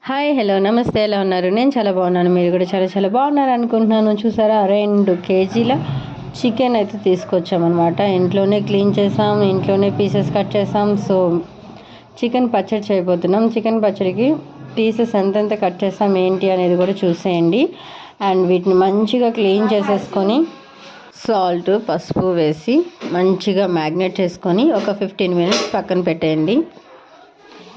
Hi hello నమస్తే, ఎలా ఉన్నారు? నేను చాలా బాగున్నాను, మీరు కూడా చాలా చాలా బాగున్నారు అనుకుంటున్నాను. చూసారా, 2 కేజీల చికెన్ అయితే తీసుకొచ్చామన్నమాట. ఇంట్లోనే క్లీన్ చేసాం, ఇంట్లోనే పీసెస్ కట్ చేసాం. సో చికెన్ పచ్చడి చేయబోతున్నాం. చికెన్ పచ్చడికి పీసెస్ ఎంతెంత కట్ చేసాం ఏంటి అనేది కూడా చూసేయండి. అండ్ వీటిని మంచిగా క్లీన్ చేసేసుకొని సాల్ట్ పసుపు వేసి మంచిగా మ్యాగ్నేట్ చేసుకొని ఒక 15 మినిట్స్ పక్కన పెట్టేయండి.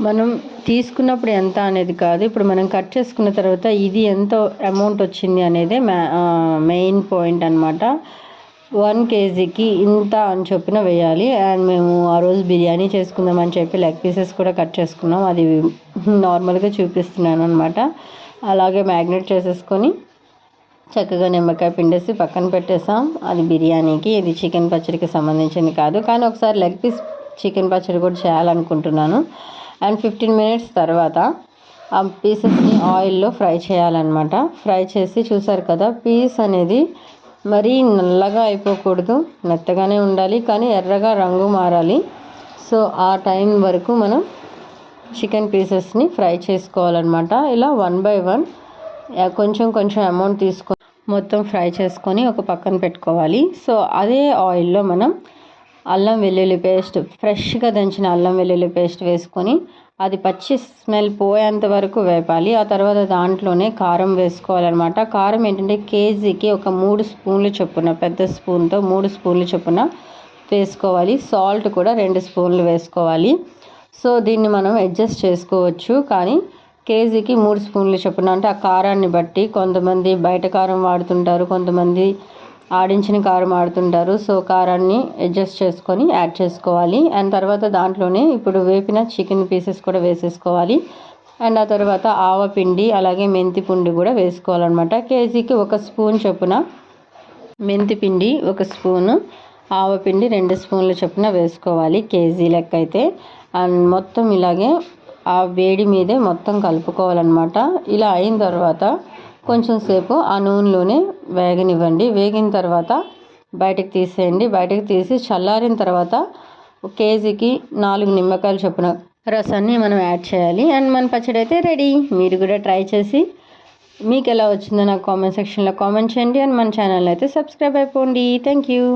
మనం తీసుకున్నప్పుడు ఎంత అనేది కాదు, ఇప్పుడు మనం కట్ చేసుకున్న తర్వాత ఇది ఎంత అమౌంట్ వచ్చింది అనేదే మెయిన్ పాయింట్ అనమాట. 1 కేజీకి ఇంత అని చొప్పున వేయాలి. అండ్ మేము ఆ రోజు బిర్యానీ చేసుకుందామని చెప్పి లెగ్ పీసెస్ కూడా కట్ చేసుకున్నాం. అది నార్మల్గా చూపిస్తున్నాను అనమాట. అలాగే మ్యాగ్నేట్ చేసేసుకొని చక్కగా నిమ్మకాయ పిండేసి పక్కన పెట్టేసాం. అది బిర్యానీకి, ఇది చికెన్ పచ్చడికి సంబంధించింది కాదు, కానీ ఒకసారి లెగ్ పీస్ చికెన్ పచ్చడి కూడా చేయాలనుకుంటున్నాను. అండ్ 15 మినిట్స్ తర్వాత ఆ పీసెస్ని ఆయిల్లో ఫ్రై చేయాలన్నమాట. ఫ్రై చేసి చూసారు కదా, పీస్ అనేది మరీ నల్లగా అయిపోకూడదు, మెత్తగానే ఉండాలి, కానీ ఎర్రగా రంగు మారాలి. సో ఆ టైం వరకు మనం చికెన్ పీసెస్ని ఫ్రై చేసుకోవాలన్నమాట. ఇలా 1 బై 1 కొంచెం కొంచెం అమౌంట్ తీసుకొని మొత్తం ఫ్రై చేసుకొని ఒక పక్కన పెట్టుకోవాలి. సో అదే ఆయిల్లో మనం అల్లం వెల్లుల్లి పేస్ట్, ఫ్రెష్గా దంచిన అల్లం వెల్లుల్లి పేస్ట్ వేసుకొని అది పచ్చి స్మెల్ పోయేంత వరకు వేపాలి. ఆ తర్వాత దాంట్లోనే కారం వేసుకోవాలన్నమాట. కారం ఏంటంటే కేజీకి ఒక 3 స్పూన్లు చొప్పున, పెద్ద స్పూన్తో 3 స్పూన్లు చొప్పున వేసుకోవాలి. సాల్ట్ కూడా 2 స్పూన్లు వేసుకోవాలి. సో దీన్ని మనం అడ్జస్ట్ చేసుకోవచ్చు, కానీ కేజీకి 3 స్పూన్లు చొప్పున, అంటే ఆ కారాన్ని బట్టి. కొంతమంది బయట కారం వాడుతుంటారు, కొంతమంది ఆడించిన కారం ఆడుతుంటారు. సో కారాన్ని అడ్జస్ట్ చేసుకొని యాడ్ చేసుకోవాలి. అండ్ తర్వాత దాంట్లోనే ఇప్పుడు వేపిన చికెన్ పీసెస్ కూడా వేసేసుకోవాలి. అండ్ ఆ తర్వాత ఆవపిండి అలాగే మెంతి పిండి కూడా వేసుకోవాలన్నమాట. కేజీకి 1 స్పూన్ చొప్పున మెంతి పిండి, 1 స్పూను ఆవపిండి, 2 స్పూన్ల చొప్పున వేసుకోవాలి కేజీ లెక్క అయితే. అండ్ మొత్తం ఇలాగే ఆ వేడి మీదే మొత్తం కలుపుకోవాలన్నమాట. ఇలా అయిన తర్వాత కొంచెం సేపు ఆ నూనెలోనే వేగనివ్వండి. వేగిన తర్వాత బయటకు తీసేయండి. బయటకు తీసి చల్లారిన తర్వాత కేజీకి 4 నిమ్మకాయలు చొప్పున రసాన్ని మనం యాడ్ చేయాలి. అండ్ మన పచ్చడి అయితే రెడీ. మీరు కూడా ట్రై చేసి మీకు ఎలా వచ్చిందో నాకు కామెంట్ సెక్షన్లో కామెంట్ చేయండి. అండ్ మన ఛానల్ అయితే సబ్స్క్రైబ్ అయిపోండి. Thank you.